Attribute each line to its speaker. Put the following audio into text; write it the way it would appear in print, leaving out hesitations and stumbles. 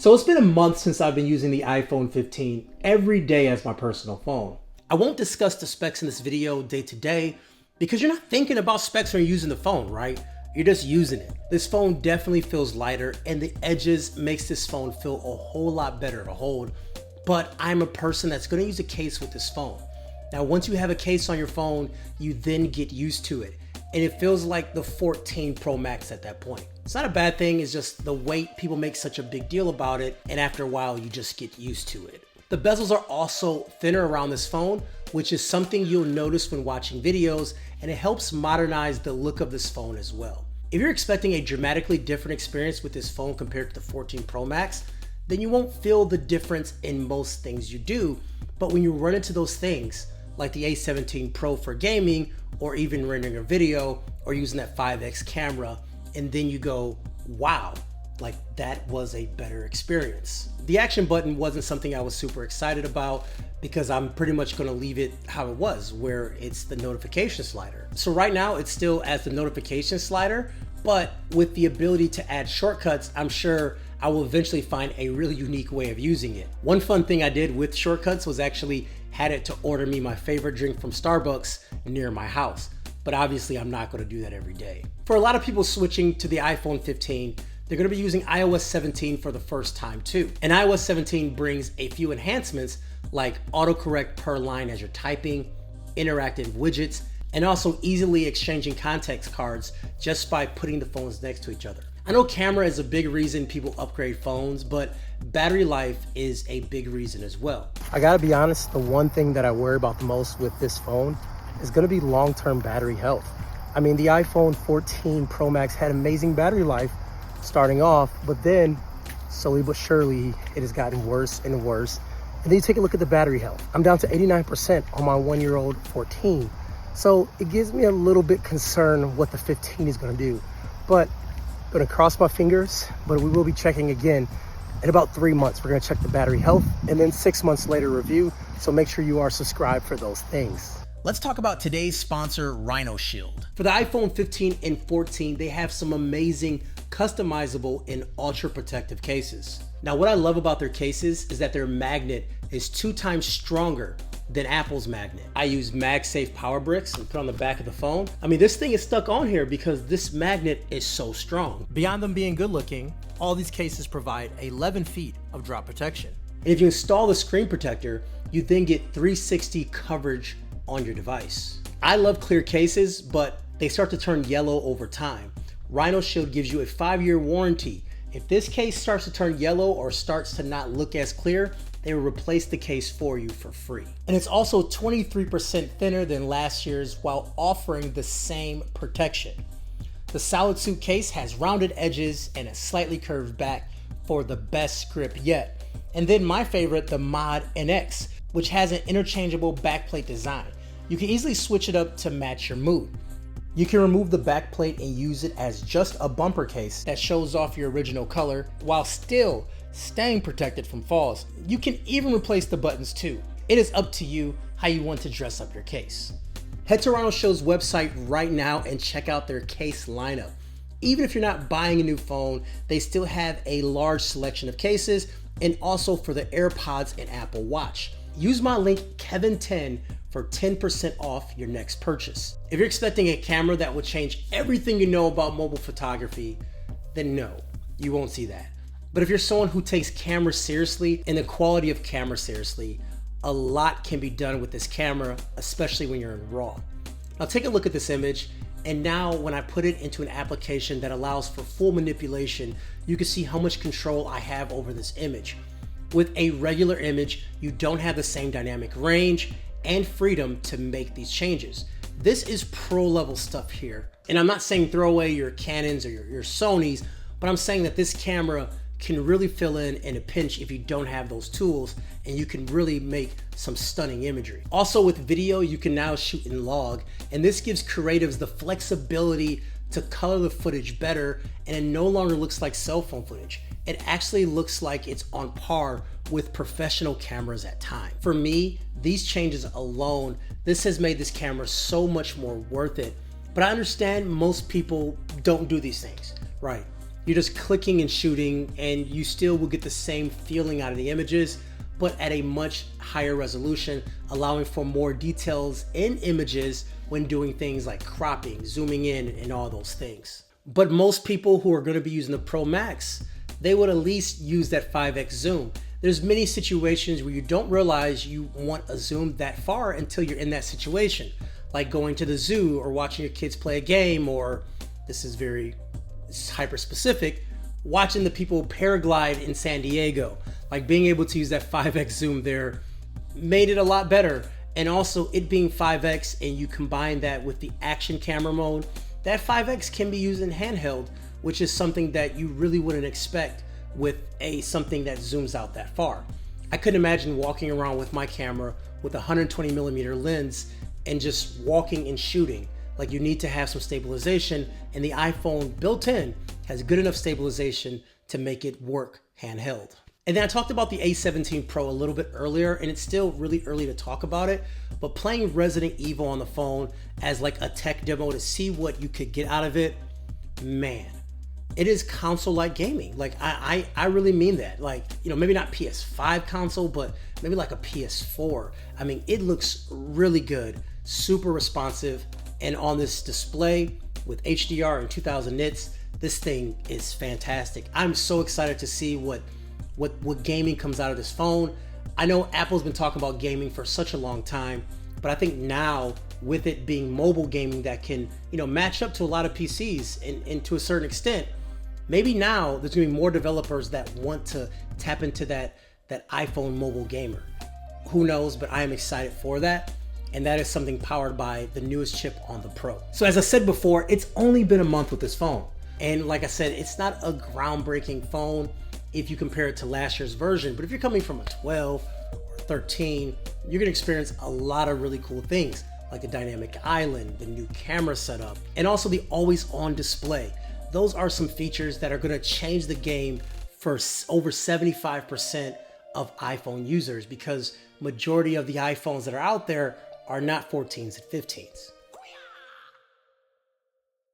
Speaker 1: So it's been a month since I've been using the iPhone 15 every day as my personal phone. I won't discuss the specs in this video day to day because you're not thinking about specs when you're using the phone, right? You're just using it. This phone definitely feels lighter and the edges makes this phone feel a whole lot better to hold. But I'm a person that's gonna use a case with this phone. Now, once you have a case on your phone, you then get used to it. And it feels like the 14 Pro Max at that point. It's not a bad thing, it's just the weight, people make such a big deal about it, and after a while, you just get used to it. The bezels are also thinner around this phone, which is something you'll notice when watching videos, and it helps modernize the look of this phone as well. If you're expecting a dramatically different experience with this phone compared to the 14 Pro Max, then you won't feel the difference in most things you do, but when you run into those things, like the A17 Pro for gaming, or even rendering a video, or using that 5X camera, and then you go, wow, like that was a better experience. The action button wasn't something I was super excited about because I'm pretty much gonna leave it how it was, where it's the notification slider. So right now it's still as the notification slider, but with the ability to add shortcuts, I'm sure I will eventually find a really unique way of using it. One fun thing I did with shortcuts was actually had it to order me my favorite drink from Starbucks near my house. But obviously I'm not gonna do that every day. For a lot of people switching to the iPhone 15, they're gonna be using iOS 17 for the first time too. And iOS 17 brings a few enhancements like autocorrect per line as you're typing, interactive widgets, and also easily exchanging context cards just by putting the phones next to each other. I know camera is a big reason people upgrade phones, but battery life is a big reason as well. I gotta be honest, the one thing that I worry about the most with this phone is gonna be long-term battery health. I mean, the iPhone 14 Pro Max had amazing battery life starting off, but then slowly but surely it has gotten worse and worse. And then you take a look at the battery health. I'm down to 89% on my 1-year-old 14. So it gives me a little bit concerned what the 15 is gonna do. But I'm gonna cross my fingers, but we will be checking again in about 3 months. We're gonna check the battery health and then 6 months later review. So make sure you are subscribed for those things.
Speaker 2: Let's talk about today's sponsor, RhinoShield.
Speaker 1: For the iPhone 15 and 14, they have some amazing customizable and ultra protective cases. Now, what I love about their cases is that their magnet is 2 times stronger than Apple's magnet. I use MagSafe power bricks and put on the back of the phone. I mean, this thing is stuck on here because this magnet is so strong.
Speaker 2: Beyond them being good looking, all these cases provide 11 feet of drop protection.
Speaker 1: And if you install the screen protector, you then get 360 coverage on your device. I love clear cases, but they start to turn yellow over time. RhinoShield gives you a 5-year warranty. If this case starts to turn yellow or starts to not look as clear, they will replace the case for you for free. And it's also 23% thinner than last year's while offering the same protection. The solid suit case has rounded edges and a slightly curved back for the best grip yet. And then my favorite, the Mod NX, which has an interchangeable backplate design. You can easily switch it up to match your mood. You can remove the backplate and use it as just a bumper case that shows off your original color while still staying protected from falls. You can even replace the buttons too. It is up to you how you want to dress up your case. Head to RhinoShield's website right now and check out their case lineup. Even if you're not buying a new phone, they still have a large selection of cases, and also for the AirPods and Apple Watch. Use my link Kevin10 for 10% off your next purchase. If you're expecting a camera that will change everything you know about mobile photography, then no, you won't see that. But if you're someone who takes camera seriously and the quality of camera seriously, a lot can be done with this camera, especially when you're in RAW. Now take a look at this image, and now when I put it into an application that allows for full manipulation, you can see how much control I have over this image. With a regular image, you don't have the same dynamic range and freedom to make these changes. This is pro level stuff here. And I'm not saying throw away your Canons or your Sonys, but I'm saying that this camera can really fill in a pinch if you don't have those tools, and you can really make some stunning imagery. Also with video, you can now shoot in log, and this gives creatives the flexibility to color the footage better, and it no longer looks like cell phone footage. It actually looks like it's on par with professional cameras at times. For me, these changes alone, this has made this camera so much more worth it. But I understand most people don't do these things, right? You're just clicking and shooting, and you still will get the same feeling out of the images, but at a much higher resolution, allowing for more details in images when doing things like cropping, zooming in, and all those things. But most people who are going to be using the Pro Max, they would at least use that 5x zoom. There's many situations where you don't realize you want a zoom that far until you're in that situation, like going to the zoo or watching your kids play a game, or this is hyper specific, watching the people paraglide in San Diego. Like being able to use that 5x zoom there made it a lot better. And also it being 5x and you combine that with the action camera mode, that 5x can be used in handheld, which is something that you really wouldn't expect with something that zooms out that far. I couldn't imagine walking around with my camera with a 120mm lens and just walking and shooting. Like, you need to have some stabilization, and the iPhone built in has good enough stabilization to make it work handheld. And then I talked about the A17 Pro a little bit earlier, and it's still really early to talk about it, but playing Resident Evil on the phone as like a tech demo to see what you could get out of it, man, it is console-like gaming. Like, I really mean that. Like, you know, maybe not PS5 console, but maybe like a PS4. I mean, it looks really good, super responsive, and on this display with HDR and 2000 nits, this thing is fantastic. I'm so excited to see what gaming comes out of this phone. I know Apple's been talking about gaming for such a long time, but I think now with it being mobile gaming that can, you know, match up to a lot of PCs and to a certain extent, maybe now there's gonna be more developers that want to tap into that iPhone mobile gamer. Who knows, but I am excited for that. And that is something powered by the newest chip on the Pro. So as I said before, it's only been a month with this phone. And like I said, it's not a groundbreaking phone if you compare it to last year's version, but if you're coming from a 12 or 13, you're gonna experience a lot of really cool things, like the dynamic island, the new camera setup, and also the always on display. Those are some features that are gonna change the game for over 75% of iPhone users, because majority of the iPhones that are out there are not 14s and 15s.